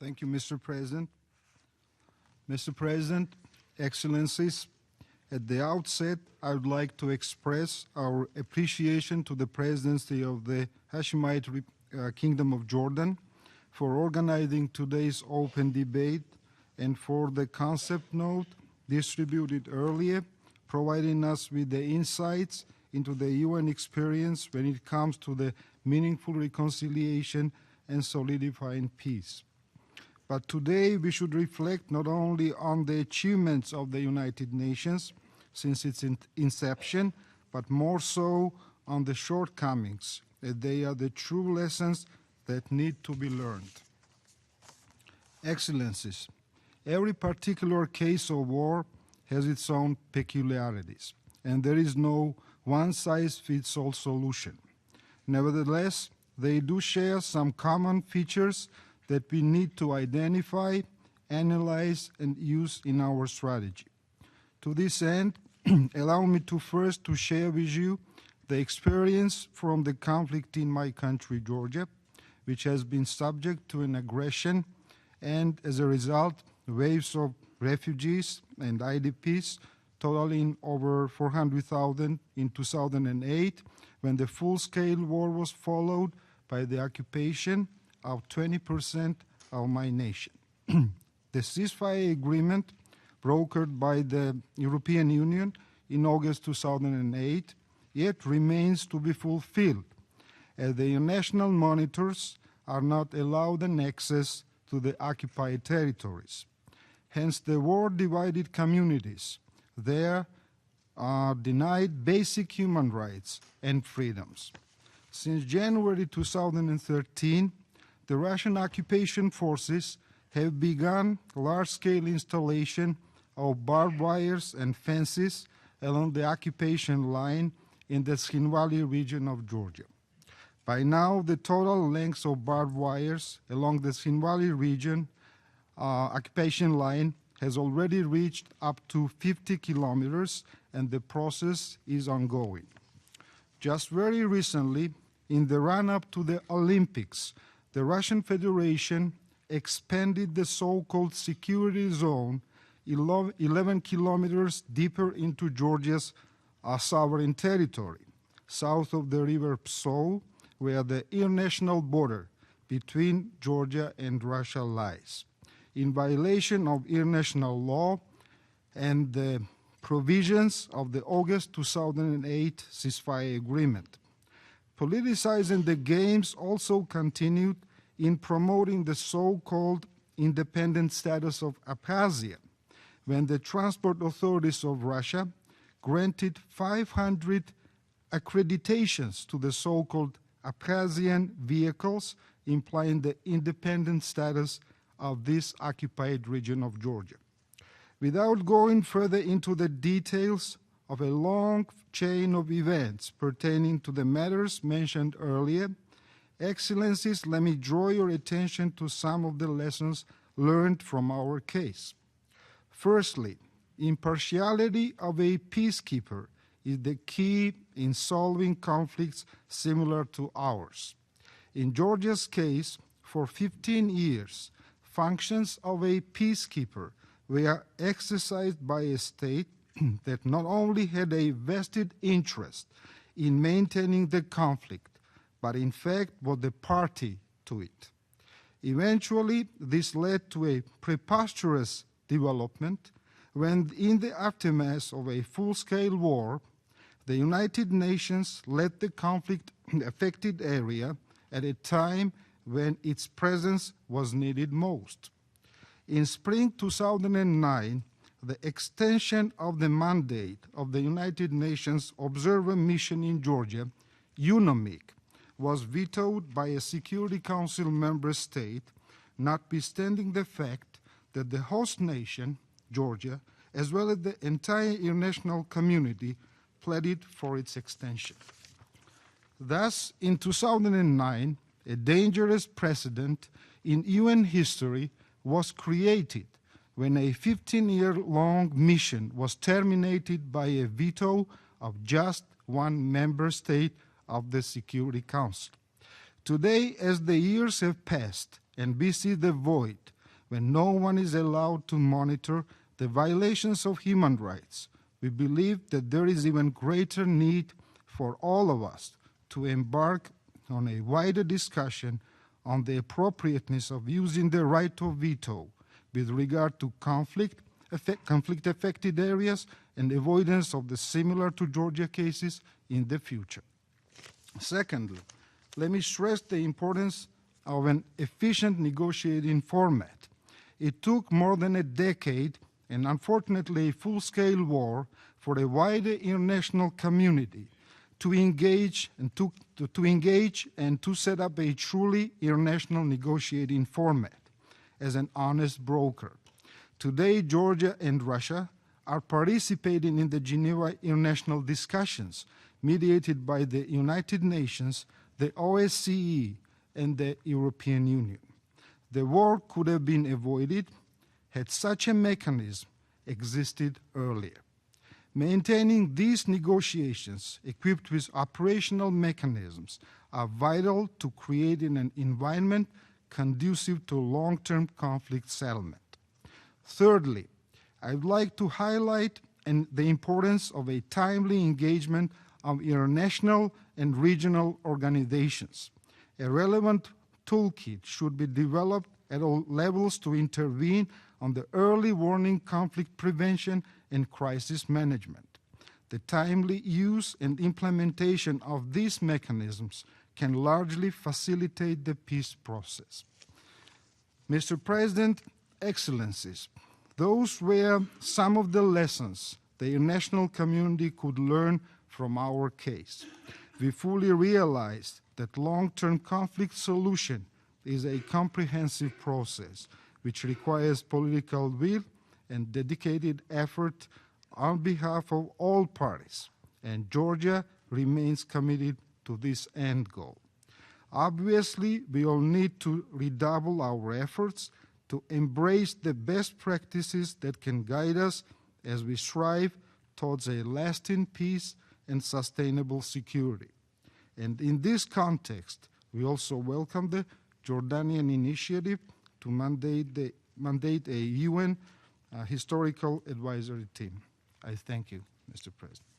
Thank you, Mr. President. Mr. President, Excellencies, at the outset, I would like to express our appreciation to the Presidency of the Hashemite Kingdom of Jordan for organizing today's open debate and for the concept note distributed earlier, providing us with the insights into the UN experience when it comes to the meaningful reconciliation and solidifying peace. But today we should reflect not only on the achievements of the United Nations since its inception, but more so on the shortcomings, as they are the true lessons that need to be learned. Excellencies, every particular case of war has its own peculiarities, and there is no one-size-fits-all solution. Nevertheless, they do share some common features that we need to identify, analyze, and use in our strategy. To this end, allow me to first to share with you the experience from the conflict in my country, Georgia, which has been subject to an aggression and, as a result, waves of refugees and IDPs totaling over 400,000 in 2008, when the full-scale war was followed by the occupation of 20% of my nation. The ceasefire agreement brokered by the European Union in August 2008 yet remains to be fulfilled, as the international monitors are not allowed an access to the occupied territories. Hence, the war-divided communities there are denied basic human rights and freedoms. Since January 2013, the Russian occupation forces have begun large-scale installation of barbed wires and fences along the occupation line in the Shinwali region of Georgia. By now, the total length of barbed wires along the Shinwali region occupation line has already reached up to 50 kilometers, and the process is ongoing. Just very recently, in the run-up to the Olympics, the Russian Federation expanded the so-called security zone 11 kilometers deeper into Georgia's sovereign territory, south of the river Pso, where the international border between Georgia and Russia lies, in violation of international law and the provisions of the August 2008 ceasefire agreement. Politicizing the games also continued in promoting the so-called independent status of Abkhazia, when the transport authorities of Russia granted 500 accreditations to the so-called Abkhazian vehicles, implying the independent status of this occupied region of Georgia. Without going further into the details of a long chain of events pertaining to the matters mentioned earlier, Excellencies, let me draw your attention to some of the lessons learned from our case. Firstly, impartiality of a peacekeeper is the key in solving conflicts similar to ours. In Georgia's case, for 15 years, functions of a peacekeeper were exercised by a state that not only had a vested interest in maintaining the conflict, but in fact was the party to it. Eventually, this led to a preposterous development when, in the aftermath of a full-scale war, the United Nations led the conflict-affected area at a time when its presence was needed most. In spring 2009, the extension of the mandate of the United Nations Observer Mission in Georgia, UNOMIC, was vetoed by a Security Council member state, notwithstanding the fact that the host nation, Georgia, as well as the entire international community, pleaded for its extension. Thus, in 2009, a dangerous precedent in UN history was created when a 15-year-long mission was terminated by a veto of just one member state of the Security Council. Today, as the years have passed, and we see the void when no one is allowed to monitor the violations of human rights, we believe that there is even greater need for all of us to embark on a wider discussion on the appropriateness of using the right of veto with regard to conflict-affected areas and avoidance of the similar to Georgia cases in the future. Secondly, let me stress the importance of an efficient negotiating format. It took more than a decade and unfortunately a full-scale war for a wider international community to engage and to set up a truly international negotiating format as an honest broker. Today, Georgia and Russia are participating in the Geneva international discussions mediated by the United Nations, the OSCE, and the European Union. The war could have been avoided had such a mechanism existed earlier. Maintaining these negotiations equipped with operational mechanisms are vital to creating an environment conducive to long-term conflict settlement. Thirdly, I would like to highlight the importance of a timely engagement of international and regional organizations. A relevant toolkit should be developed at all levels to intervene on the early warning, conflict prevention, and crisis management. The timely use and implementation of these mechanisms can largely facilitate the peace process. Mr. President, Excellencies, those were some of the lessons the international community could learn from our case. We fully realized that long-term conflict solution is a comprehensive process which requires political will and dedicated effort on behalf of all parties, and Georgia remains committed to this end goal. Obviously, we all need to redouble our efforts to embrace the best practices that can guide us as we strive towards a lasting peace and sustainable security. And in this context, we also welcome the Jordanian initiative to mandate a UN historical advisory team. I thank you, Mr. President.